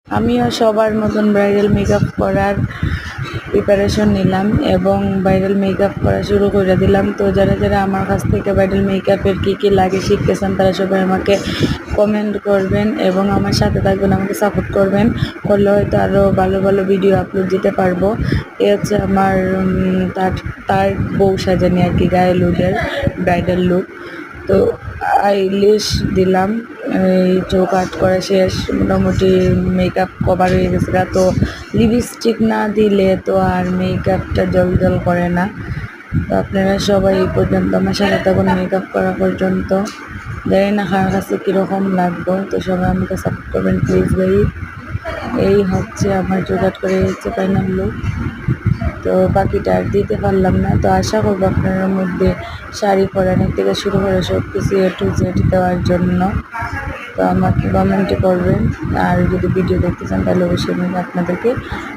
আমিও সবার মতন ব্রাইডাল মেকআপ করার প্রিপারেশন নিলাম এবং ব্রাইডাল মেকআপ করা শুরু করে দিলাম। তো যারা যারা আমার কাছ থেকে ব্রাইডাল মেকআপের কী লাগে শিখতেছেন তারা সবাই আমাকে কমেন্ট করবেন এবং আমার সাথে থাকবেন, আমাকে সাপোর্ট করবেন। করলে হয়তো আরও ভালো ভালো ভিডিও আপলোড দিতে পারবো। এ হচ্ছে আমার তার বউ সাজানি আর কি, গায়ে লুকের ব্রাইডাল লুক। তো আইলিশ দিলাম, এই চোখ আর্ট করা শেষ, মোটামুটি মেকআপ কভার হয়ে গেছে। তো লিপস্টিক না দিলে তো আর মেকআপটা জল করে না। তো আপনারা সবাই এই পর্যন্ত আমার সাথে তখন মেকআপ করা পর্যন্ত, জানি না কার কাছে কীরকম লাগবে। তো সবাই আমাকে সাপোর্ট করবেন প্লিজ ভাই। এই হচ্ছে আমার জোগাড় করে হচ্ছে ফাইনাল লুক। তো বাকিটা আর দিতে পারলাম না। তো আশা করবো আপনার মধ্যে শাড়ি পরানোর থেকে শুরু করে সব কিছু A to Z দেওয়ার জন্য। তো আমাকে কমেন্টে করবেন, আর যদি ভিডিও দেখতে চান তাহলে অবশ্যই আমি আপনাদেরকে